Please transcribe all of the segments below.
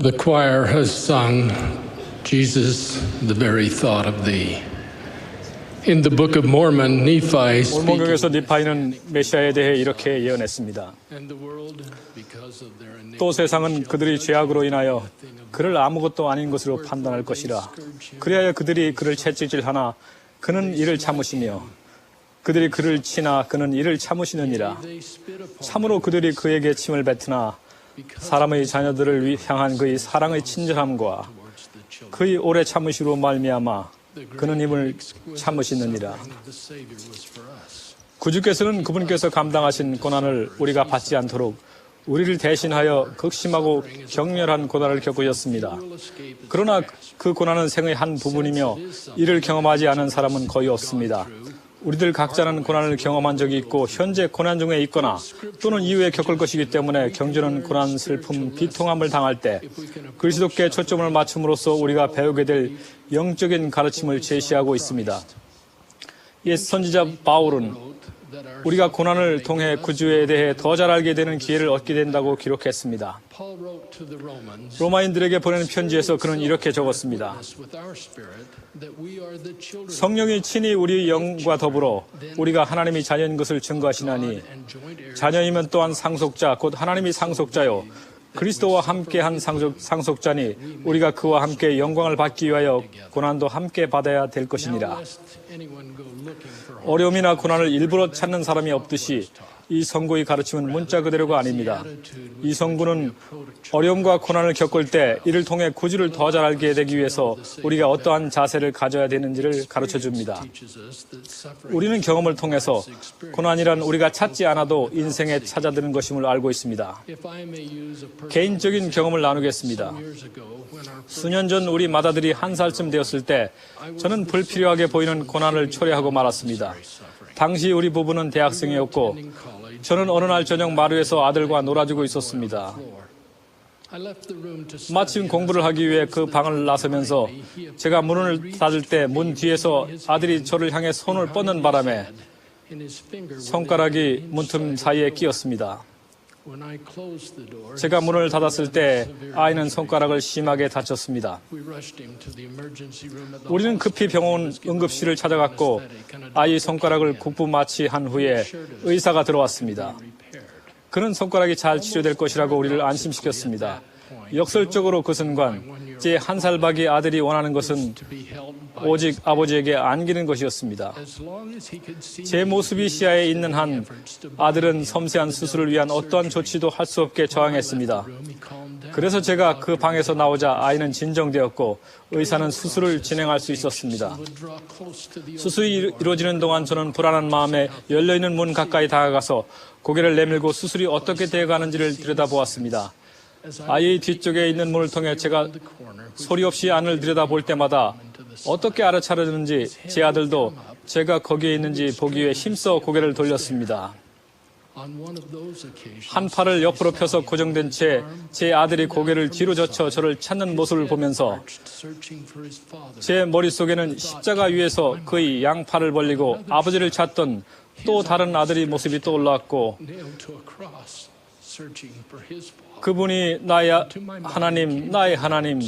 The choir has sung, Jesus, the very thought of thee. In the Book of Mormon, Nephi 몰몬경에서 니파이는 메시아에 대해 이렇게 예언했습니다. 또 세상은 그들이 죄악으로 인하여 그를 아무것도 아닌 것으로 판단할 것이라. 그리하여 그들이 그를 채찍질하나 그는 이를 참으시며 그들이 그를 치나 그는 이를 참으시느니라. 참으로 그들이 그에게 침을 뱉으나 사람의 자녀들을 향한 그의 사랑의 친절함과 그의 오래 참으시로 말미암아 그는 힘을 참으시느니라. 구주께서는 그분께서 감당하신 고난을 우리가 받지 않도록 우리를 대신하여 극심하고 격렬한 고난을 겪으셨습니다. 그러나 그 고난은 생의 한 부분이며 이를 경험하지 않은 사람은 거의 없습니다. 우리들 각자는 고난을 경험한 적이 있고 현재 고난 중에 있거나 또는 이후에 겪을 것이기 때문에 경주는 고난, 슬픔, 비통함을 당할 때 그리스도께 초점을 맞춤으로써 우리가 배우게 될 영적인 가르침을 제시하고 있습니다. 옛 선지자 바울은 우리가 고난을 통해 구주에 대해 더 잘 알게 되는 기회를 얻게 된다고 기록했습니다. 로마인들에게 보내는 편지에서 그는 이렇게 적었습니다. 성령이 친히 우리 영과 더불어 우리가 하나님이 자녀인 것을 증거하시나니 자녀이면 또한 상속자 곧 하나님이 상속자요 그리스도와 함께한 상속자니 우리가 그와 함께 영광을 받기 위하여 고난도 함께 받아야 될 것이니라. 어려움이나 고난을 일부러 찾는 사람이 없듯이 이 성구의 가르침은 문자 그대로가 아닙니다. 이 성구는 어려움과 고난을 겪을 때 이를 통해 구주를 더 잘 알게 되기 위해서 우리가 어떠한 자세를 가져야 되는지를 가르쳐줍니다. 우리는 경험을 통해서 고난이란 우리가 찾지 않아도 인생에 찾아드는 것임을 알고 있습니다. 개인적인 경험을 나누겠습니다. 수년 전 우리 맏아들이 1살쯤 되었을 때 저는 불필요하게 보이는 고난을 초래하고 말았습니다. 당시 우리 부부는 대학생이었고 저는 어느 날 저녁 마루에서 아들과 놀아주고 있었습니다. 마침 공부를 하기 위해 그 방을 나서면서 제가 문을 닫을 때 문 뒤에서 아들이 저를 향해 손을 뻗는 바람에 손가락이 문틈 사이에 끼었습니다. 제가 문을 닫았을 때 아이는 손가락을 심하게 다쳤습니다. 우리는 급히 병원 응급실을 찾아갔고 아이 손가락을 국부 마취한 후에 의사가 들어왔습니다. 그는 손가락이 잘 치료될 것이라고 우리를 안심시켰습니다. 역설적으로 그 순간 제 1살박이 아들이 원하는 것은 오직 아버지에게 안기는 것이었습니다. 제 모습이 시야에 있는 한 아들은 섬세한 수술을 위한 어떠한 조치도 할 수 없게 저항했습니다. 그래서 제가 그 방에서 나오자 아이는 진정되었고 의사는 수술을 진행할 수 있었습니다. 수술이 이루어지는 동안 저는 불안한 마음에 열려있는 문 가까이 다가가서 고개를 내밀고 수술이 어떻게 되어가는지를 들여다보았습니다. 아이의 뒤쪽에 있는 문을 통해 제가 소리 없이 안을 들여다볼 때마다 어떻게 알아차렸는지 제 아들도 제가 거기에 있는지 보기 위해 힘써 고개를 돌렸습니다. 한 팔을 옆으로 펴서 고정된 채 제 아들이 고개를 뒤로 젖혀 저를 찾는 모습을 보면서 제 머릿속에는 십자가 위에서 그의 양팔을 벌리고 아버지를 찾던 또 다른 아들의 모습이 떠올랐고 그분이 나의 하나님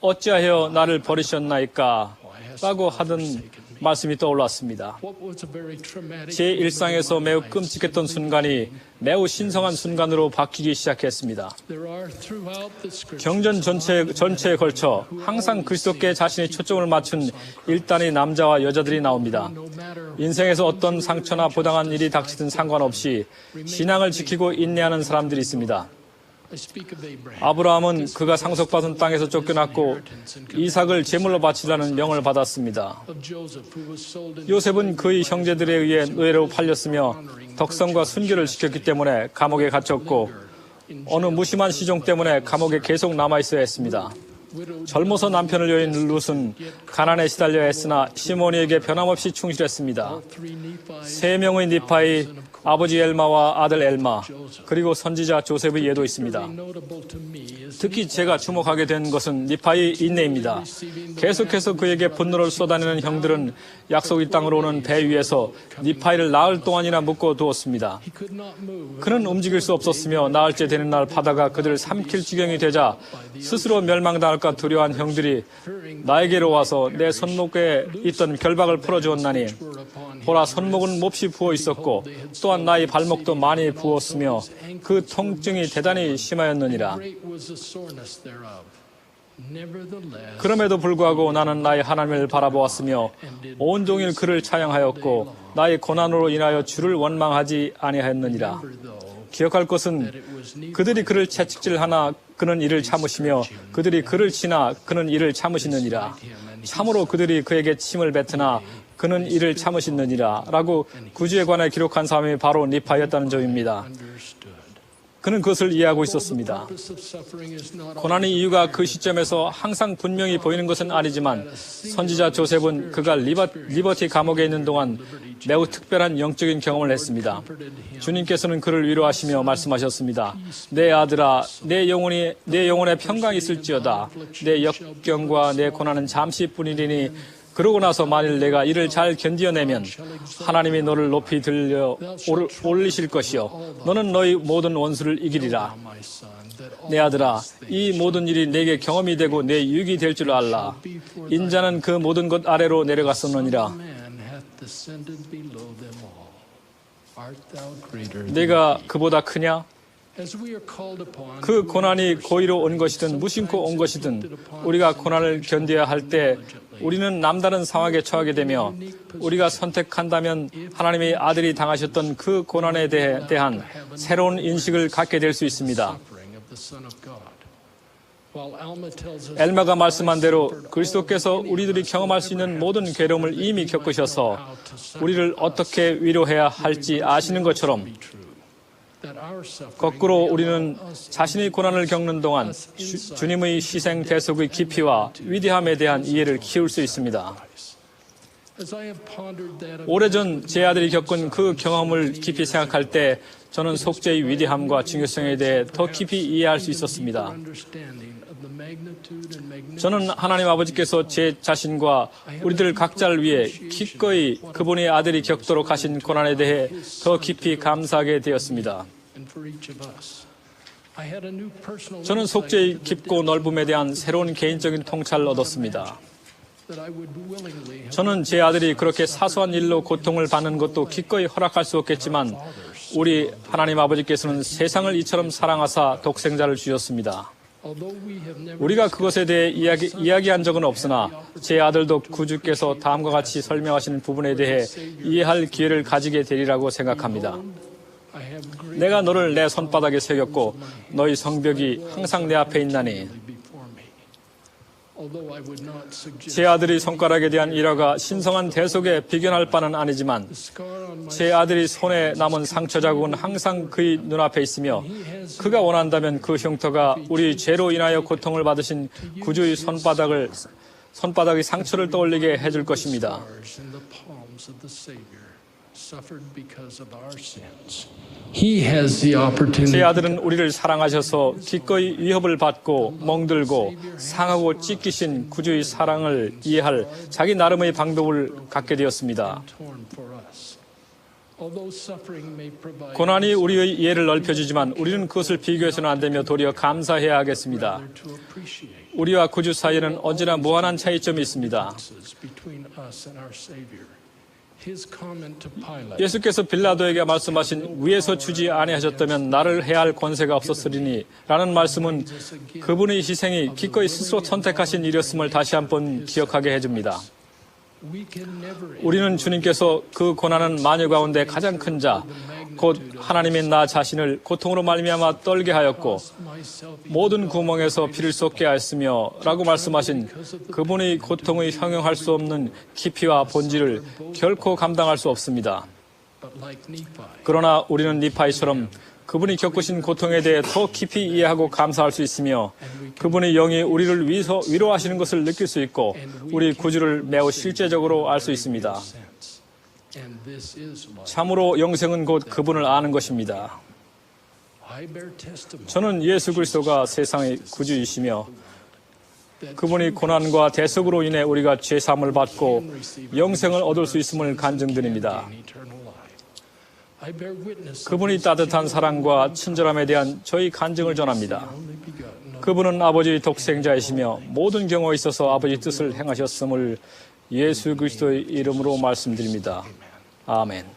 어찌하여 나를 버리셨나이까 라고 하던 말씀이 떠올랐습니다. 제 일상에서 매우 끔찍했던 순간이 매우 신성한 순간으로 바뀌기 시작했습니다. 경전 전체에 걸쳐 항상 그리스도께 자신의 초점을 맞춘 일단의 남자와 여자들이 나옵니다. 인생에서 어떤 상처나 부당한 일이 닥치든 상관없이 신앙을 지키고 인내하는 사람들이 있습니다. 아브라함은 그가 상속받은 땅에서 쫓겨났고 이삭을 제물로 바치라는 명을 받았습니다. 요셉은 그의 형제들에 의해 노예로 팔렸으며 덕성과 순교를 지켰기 때문에 감옥에 갇혔고 어느 무심한 시종 때문에 감옥에 계속 남아있어야 했습니다. 젊어서 남편을 여인 룻은 가난에 시달려 했으나 시므온에게 변함없이 충실했습니다. 3명의 니파이, 아버지 엘마와 아들 엘마, 그리고 선지자 조셉의 예도 있습니다. 특히 제가 주목하게 된 것은 니파의 인내입니다. 계속해서 그에게 분노를 쏟아내는 형들은 약속의 땅으로 오는 배 위에서 니파이를 나흘 동안이나 묶어 두었습니다. 그는 움직일 수 없었으며 나흘째 되는 날 바다가 그들을 삼킬 지경이 되자 스스로 멸망당할까 두려워한 형들이 나에게로 와서 내 손목에 있던 결박을 풀어주었나니 보라, 손목은 몹시 부어 있었고 또한 나의 발목도 많이 부었으며 그 통증이 대단히 심하였느니라. 그럼에도 불구하고 나는 나의 하나님을 바라보았으며 온종일 그를 찬양하였고 나의 고난으로 인하여 주를 원망하지 아니하였느니라. 기억할 것은 그들이 그를 채찍질하나 그는 이를 참으시며 그들이 그를 치나 그는 이를 참으시느니라. 참으로 그들이 그에게 침을 뱉으나 그는 이를 참으시느니라 라고 구주에 관해 기록한 사람이 바로 니파였다는 점입니다. 그는 그것을 이해하고 있었습니다. 고난의 이유가 그 시점에서 항상 분명히 보이는 것은 아니지만 선지자 조셉은 그가 리버티 감옥에 있는 동안 매우 특별한 영적인 경험을 했습니다. 주님께서는 그를 위로하시며 말씀하셨습니다. 내 아들아, 내 영혼에 평강이 있을지어다. 내 역경과 내 고난은 잠시뿐이니 그러고 나서 만일 내가 이를 잘 견디어내면 하나님이 너를 높이 들려 올리실 것이요 너는 너희 모든 원수를 이기리라. 내 아들아, 이 모든 일이 내게 경험이 되고 내 유익이 될 줄 알라. 인자는 그 모든 것 아래로 내려갔었느니라. 내가 그보다 크냐? 그 고난이 고의로 온 것이든 무심코 온 것이든 우리가 고난을 견뎌야 할 때 우리는 남다른 상황에 처하게 되며 우리가 선택한다면 하나님의 아들이 당하셨던 그 고난에 대한 새로운 인식을 갖게 될 수 있습니다. 엘마가 말씀한 대로 그리스도께서 우리들이 경험할 수 있는 모든 괴로움을 이미 겪으셔서 우리를 어떻게 위로해야 할지 아시는 것처럼 거꾸로 우리는 자신의 고난을 겪는 동안 주님의 희생 대속의 깊이와 위대함에 대한 이해를 키울 수 있습니다. 오래전 제 아들이 겪은 그 경험을 깊이 생각할 때 저는 속죄의 위대함과 중요성에 대해 더 깊이 이해할 수 있었습니다. 저는 하나님 아버지께서 제 자신과 우리들 각자를 위해 기꺼이 그분의 아들이 겪도록 하신 고난에 대해 더 깊이 감사하게 되었습니다. 저는 속죄의 깊고 넓음에 대한 새로운 개인적인 통찰을 얻었습니다. 저는 제 아들이 그렇게 사소한 일로 고통을 받는 것도 기꺼이 허락할 수 없겠지만 우리 하나님 아버지께서는 세상을 이처럼 사랑하사 독생자를 주셨습니다. 우리가 그것에 대해 이야기한 적은 없으나 제 아들도 구주께서 다음과 같이 설명하시는 부분에 대해 이해할 기회를 가지게 되리라고 생각합니다. 내가 너를 내 손바닥에 새겼고 너희 성벽이 항상 내 앞에 있나니. 제 아들의 손가락에 대한 일화가 신성한 대속에 비견할 바는 아니지만 제 아들이 손에 남은 상처 자국은 항상 그의 눈앞에 있으며 그가 원한다면 그 흉터가 우리 죄로 인하여 고통을 받으신 구주의 손바닥의 상처를 떠올리게 해줄 것입니다. 제 아들은 우리를 사랑하셔서 기꺼이 위협을 받고 멍들고 상하고 찢기신 구주의 사랑을 이해할 자기 나름의 방법을 갖게 되었습니다. 고난이 우리의 이해를 넓혀주지만 우리는 그것을 비교해서는 안 되며 도리어 감사해야 하겠습니다. 우리와 구주 사이에는 언제나 무한한 차이점이 있습니다. 예수께서 빌라도에게 말씀하신 위에서 주지 아니하셨다면 나를 해할 권세가 없었으리니 라는 말씀은 그분의 희생이 기꺼이 스스로 선택하신 일이었음을 다시 한번 기억하게 해줍니다. 우리는 주님께서 그 고난은 마녀 가운데 가장 큰 자, 곧 하나님인 나 자신을 고통으로 말미암아 떨게 하였고 모든 구멍에서 피를 쏟게 하였으며 라고 말씀하신 그분의 고통의 형용할 수 없는 깊이와 본질을 결코 감당할 수 없습니다. 그러나 우리는 니파이처럼 그분이 겪으신 고통에 대해 더 깊이 이해하고 감사할 수 있으며 그분의 영이 우리를 위로하시는 것을 느낄 수 있고 우리 구주를 매우 실제적으로 알 수 있습니다. 참으로 영생은 곧 그분을 아는 것입니다. 저는 예수 그리스도가 세상의 구주이시며 그분이 고난과 대속으로 인해 우리가 죄사함을 받고 영생을 얻을 수 있음을 간증드립니다. 그분이 따뜻한 사랑과 친절함에 대한 저희 간증을 전합니다. 그분은 아버지의 독생자이시며 모든 경우에 있어서 아버지의 뜻을 행하셨음을 예수 그리스도의 이름으로 말씀드립니다. 아멘.